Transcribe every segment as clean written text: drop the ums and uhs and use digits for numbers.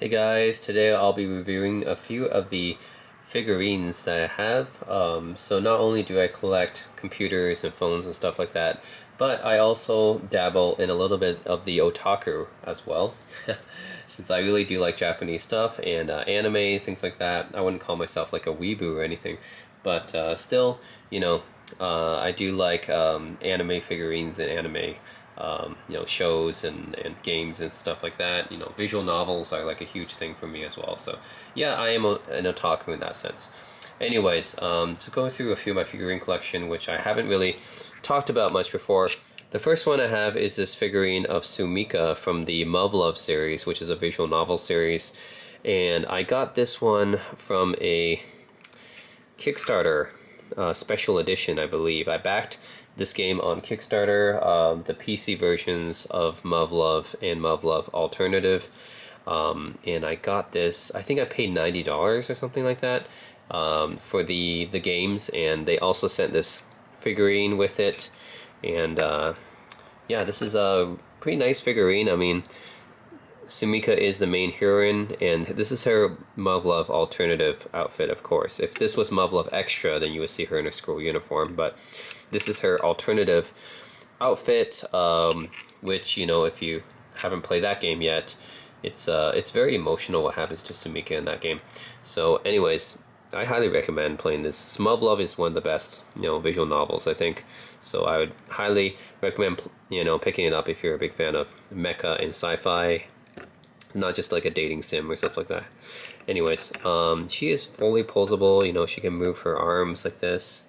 Hey guys, today I'll be reviewing a few of the figurines that I have. So not only do I collect computers and phones and stuff like that, but I also dabble in a little bit of the otaku as well. Since I really do like Japanese stuff and anime, things like that. I wouldn't call myself like a weeboo or anything, but still, I do like anime figurines and anime shows and games and stuff like that. Visual novels are like a huge thing for me as well. So yeah, I am an otaku in that sense. Anyways, just going through a few of my figurine collection, which I haven't really talked about much before. The first one I have is this figurine of Sumika from the Love series, which is a visual novel series. And I got this one from a Kickstarter special edition, I believe. I backed this game on Kickstarter, the PC versions of Love and Love Alternative. And I got this, I think I paid $90 or something like that for the games, and they also sent this figurine with it. And yeah, this is a pretty nice figurine. I mean, Sumika is the main heroine, and this is her Love alternative outfit, of course. If this was Love Extra, then you would see her in her school uniform, but this is her alternative outfit, which, if you haven't played that game yet, it's very emotional what happens to Sumika in that game. So anyways, I highly recommend playing this. Love is one of the best, visual novels, I think. So I would highly recommend, picking it up if you're a big fan of mecha and sci-fi. Not just like a dating sim or stuff like that. Anyways, she is fully posable. She can move her arms like this.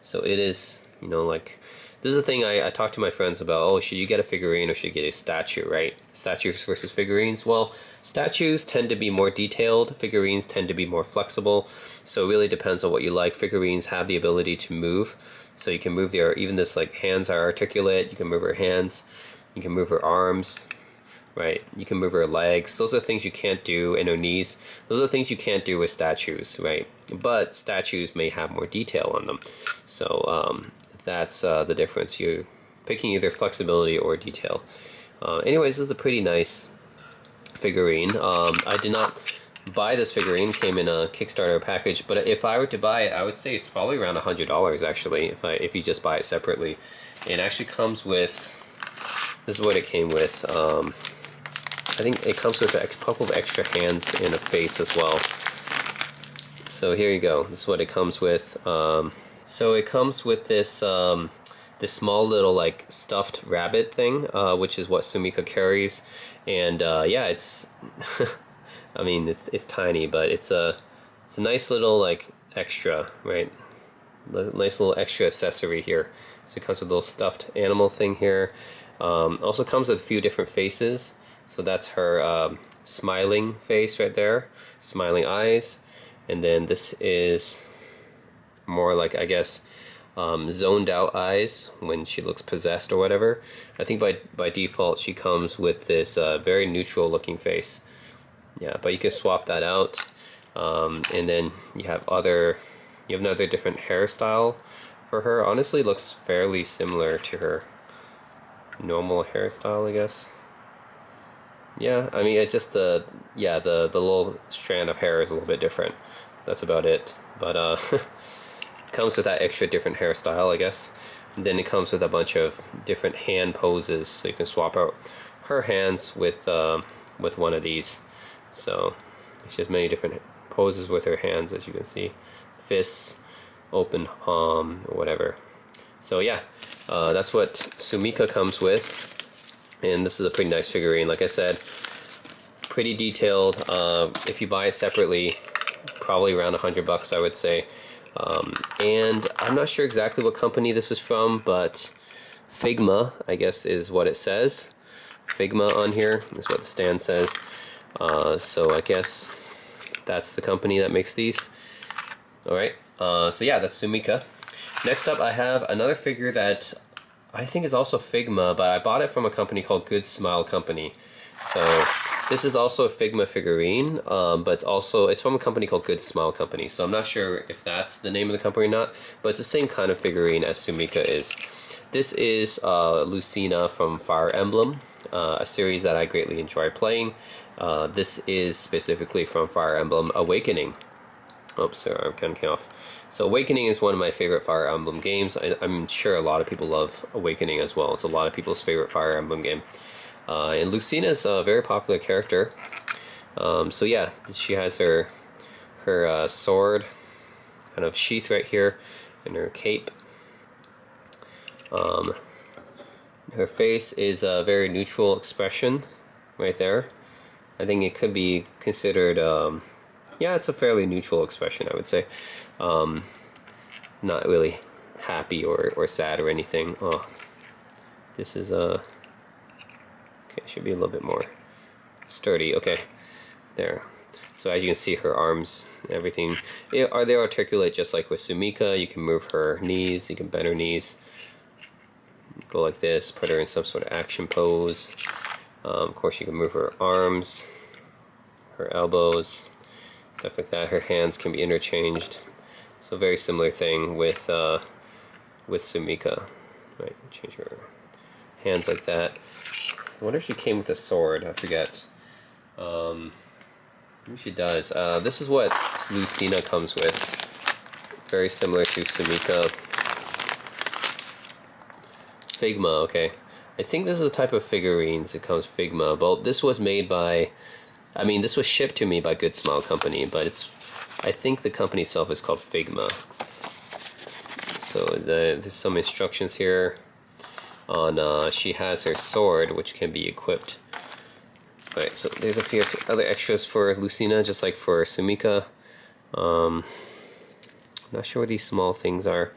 So it is, like, this is the thing I talk to my friends about. Oh, should you get a figurine or should you get a statue, right? Statues versus figurines. Well, statues tend to be more detailed. Figurines tend to be more flexible. So it really depends on what you like. Figurines have the ability to move. So you can move even this, like, hands are articulate. You can move her hands. You can move her arms. Right, you can move her legs. Those are things you can't do, and her knees. Those are things you can't do with statues, right? But statues may have more detail on them. So that's the difference. You're picking either flexibility or detail. Anyways, this is a pretty nice figurine. I did not buy this figurine. Came in a Kickstarter package, but if I were to buy it, I would say it's probably around $100 actually. If you just buy it separately, it actually comes with. This is what it came with. I think it comes with a couple of extra hands and a face as well. So here you go. This is what it comes with. So it comes with this this small little like stuffed rabbit thing, which is what Sumika carries. And yeah, it's I mean it's tiny, but it's a nice little like extra, right? Nice little extra accessory here. So it comes with a little stuffed animal thing here. Also comes with a few different faces. So that's her smiling face right there, smiling eyes. And then this is more like, I guess, zoned out eyes when she looks possessed or whatever. I think by default she comes with this very neutral looking face. Yeah, but you can swap that out. And then you have another different hairstyle for her. Honestly, looks fairly similar to her normal hairstyle, I guess. Yeah, I mean, it's just the little strand of hair is a little bit different. That's about it. But comes with that extra different hairstyle, I guess. And then it comes with a bunch of different hand poses, so you can swap out her hands with one of these. So she has many different poses with her hands, as you can see. Fists, open palm, or whatever. So yeah, that's what Sumika comes with. And this is a pretty nice figurine. Like I said, pretty detailed. If you buy it separately, probably around $100 I would say. And I'm not sure exactly what company this is from, but Figma, I guess, is what it says. Figma on here is what the stand says. So I guess that's the company that makes these. Alright, so yeah, that's Sumika. Next up, I have another figure that I think is also Figma, but I bought it from a company called Good Smile Company. So this is also a Figma figurine, but it's from a company called Good Smile Company. So I'm not sure if that's the name of the company or not, but it's the same kind of figurine as Sumika is. This is Lucina from Fire Emblem, a series that I greatly enjoy playing. This is specifically from Fire Emblem Awakening. Oops, sorry, I'm kind of came off. So Awakening is one of my favorite Fire Emblem games. I'm sure a lot of people love Awakening as well. It's a lot of people's favorite Fire Emblem game. And Lucina is a very popular character. So yeah, she has her sword kind of sheath right here, and her cape. Her face is a very neutral expression right there. I think it could be considered, yeah, it's a fairly neutral expression, I would say. Not really happy or sad or anything. Oh, this is okay, it should be a little bit more sturdy. Okay, there. So as you can see, her arms, everything, they articulate just like with Sumika. You can move her knees, you can bend her knees, go like this, put her in some sort of action pose. Of course, you can move her arms, her elbows, stuff like that. Her hands can be interchanged. So very similar thing with Sumika. Right, change her hands like that. I wonder if she came with a sword. I forget. Maybe she does. This is what Lucina comes with. Very similar to Sumika. Figma, okay. I think this is a type of figurines. It comes Figma. But this was made by, I mean, this was shipped to me by Good Smile Company, but I think the company itself is called Figma. So there's some instructions here on, she has her sword, which can be equipped. Right, so there's a few other extras for Lucina, just like for Sumika. Not sure what these small things are.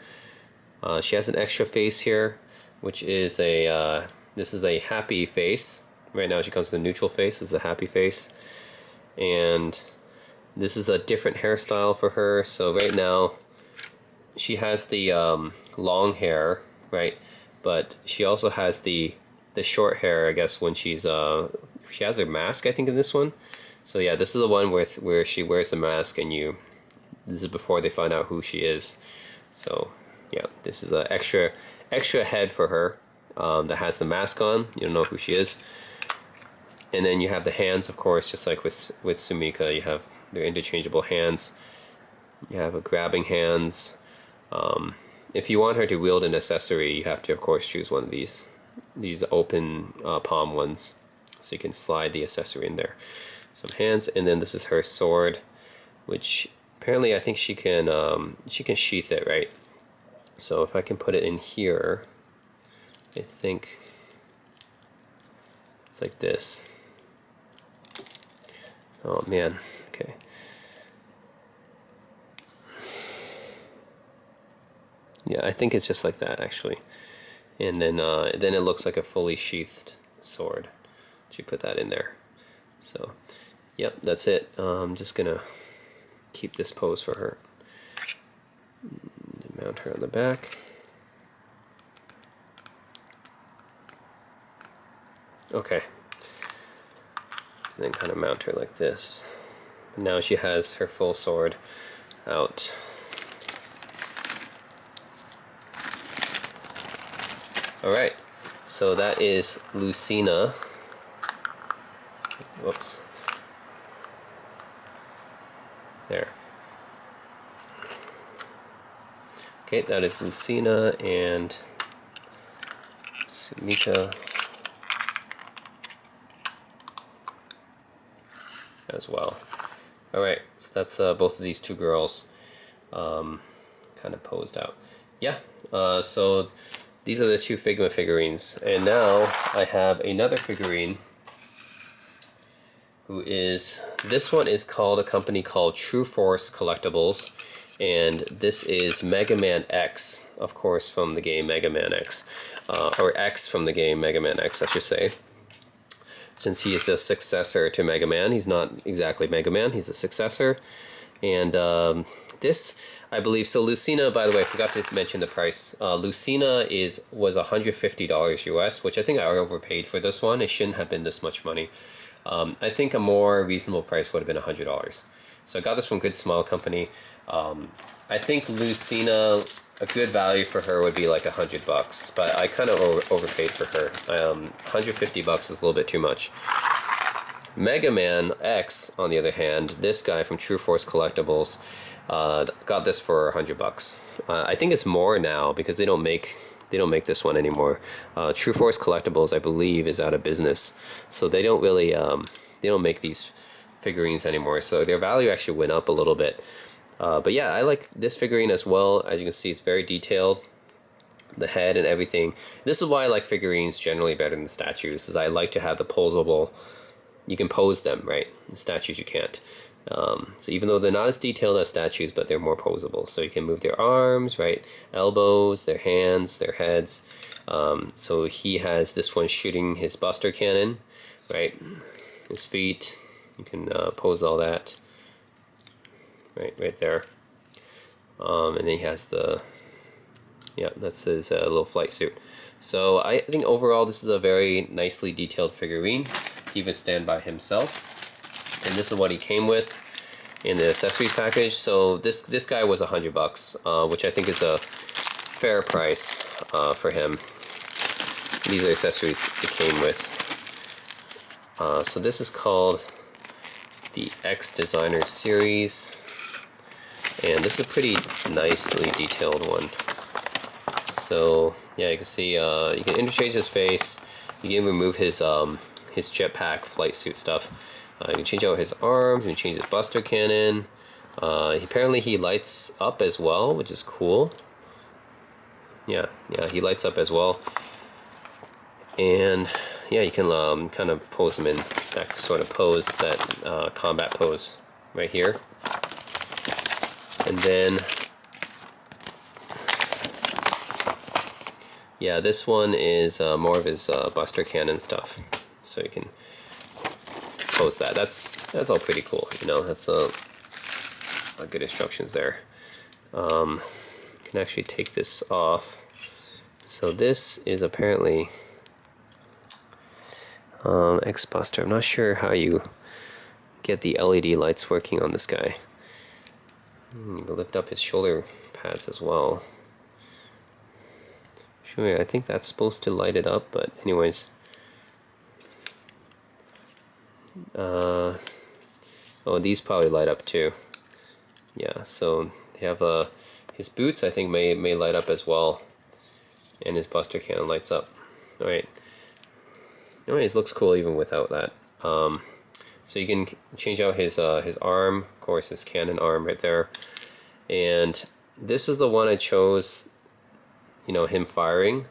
She has an extra face here, which is this is a happy face. Right now she comes with a neutral face. This is a happy face. And this is a different hairstyle for her. So right now she has the long hair, right? But she also has the short hair, I guess, when she has her mask, I think, in this one. So yeah, this is the one where she wears the mask, and this is before they find out who she is. So yeah, this is an extra head for her that has the mask on. You don't know who she is. And then you have the hands, of course, just like with Sumika. You have their interchangeable hands. You have a grabbing hands. If you want her to wield an accessory, you have to, of course, choose one of these open palm ones, so you can slide the accessory in there. Some hands, and then this is her sword, which apparently I think she can sheath it, right? So if I can put it in here, I think it's like this. Oh man, okay. Yeah, I think it's just like that, actually. And then it looks like a fully sheathed sword. You put that in there. So, yep, that's it. I'm just gonna keep this pose for her. Mount her on the back. Okay. And then kind of mount her like this. And now she has her full sword out. Alright, so that is Lucina. Whoops. There. Okay, that is Lucina and Sumika as well. Alright, so that's both of these two girls kind of posed out. Yeah, so these are the two Figma figurines. And now I have another figurine this one is called a company called True Force Collectibles, and this is Mega Man X, of course, from the game Mega Man X, or X from the game Mega Man X, I should say. Since he is a successor to Mega Man, he's not exactly Mega Man, he's a successor. And this, I believe, so Lucina, by the way, I forgot to mention the price. Lucina was $150 US, which I think I overpaid for this one. It shouldn't have been this much money. I think a more reasonable price would have been $100. So I got this from Good Smile Company. I think Lucina, a good value for her would be like $100, but I kind of overpaid for her. $150 is a little bit too much. Mega Man X, on the other hand, this guy from True Force Collectibles, got this for $100. I think it's more now because they don't make this one anymore. True Force Collectibles, I believe, is out of business, so they don't really they don't make these figurines anymore. So their value actually went up a little bit. But yeah, I like this figurine as well. As you can see, it's very detailed. The head and everything. This is why I like figurines generally better than statues, is I like to have the posable. You can pose them, right? In statues you can't. So even though they're not as detailed as statues, but they're more posable. So you can move their arms, right? Elbows, their hands, their heads. So he has this one shooting his Buster Cannon, right? His feet. You can pose all that. Right there. And then he has the, yeah, that's his little flight suit. So I think overall this is a very nicely detailed figurine. He would stand by himself. And this is what he came with in the accessories package. So this guy was $100, which I think is a fair price for him. These are accessories it came with. So this is called the X Designer Series. And this is a pretty nicely detailed one. So yeah, you can see you can interchange his face. You can remove his jetpack flight suit stuff. You can change out his arms. You can change his Buster Cannon. Apparently he lights up as well, which is cool. Yeah, he lights up as well. And yeah, you can kind of pose him in that sort of pose, that combat pose right here. And then, yeah, this one is more of his Buster Cannon stuff. So you can pose that. That's all pretty cool. You know, that's good instructions there. You can actually take this off. So this is apparently X Buster. I'm not sure how you get the LED lights working on this guy. You can lift up his shoulder pads as well. Sure, I think that's supposed to light it up, but anyways. Oh, these probably light up too. Yeah, so they have his boots I think may light up as well. And his Buster Cannon lights up. Alright. Anyways, looks cool even without that. So you can change out his arm, of course, his cannon arm right there. And this is the one I chose, you know, him firing,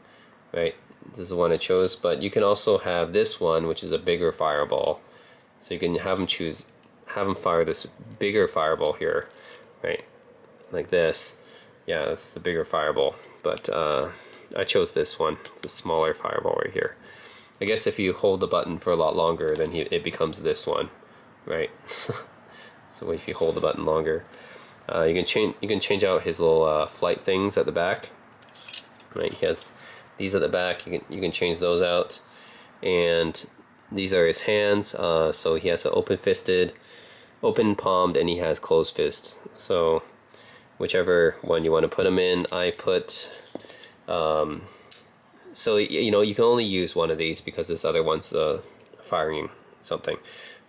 right? This is the one I chose, but you can also have this one, which is a bigger fireball. So you can have him fire this bigger fireball here, right? Like this. Yeah, that's the bigger fireball. But I chose this one. It's a smaller fireball right here. I guess if you hold the button for a lot longer, then it becomes this one, right? So if you hold the button longer, you can change out his little flight things at the back. Right, he has these at the back. You can change those out, and these are his hands. So he has an open palmed, and he has closed fists. So whichever one you want to put him in, I put. So you know, you can only use one of these because this other one's firing something.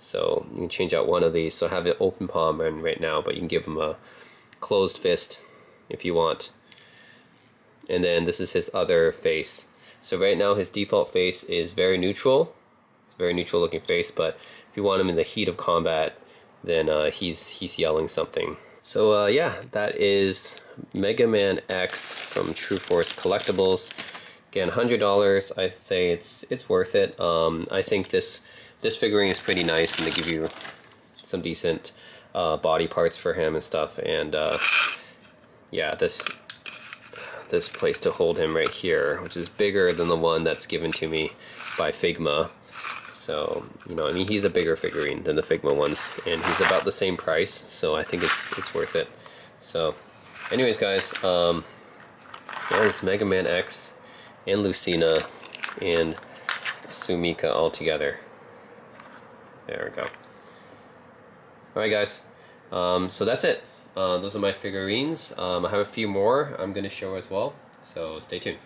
So you can change out one of these. So have it open palm right now, but you can give him a closed fist if you want. And then this is his other face. So right now his default face is very neutral. It's a very neutral looking face, but if you want him in the heat of combat, then he's yelling something. So yeah, that is Mega Man X from True Force Collectibles. Again, $100. I'd say it's worth it. I think this figurine is pretty nice, and they give you some decent body parts for him and stuff. And yeah, this place to hold him right here, which is bigger than the one that's given to me by Figma. So you know, I mean, he's a bigger figurine than the Figma ones, and he's about the same price. So I think it's worth it. So, anyways, guys, yeah, it's Mega Man X and Lucina and Sumika all together. There we go. Alright guys, so that's it. Those are my figurines. I have a few more I'm going to show as well, so stay tuned.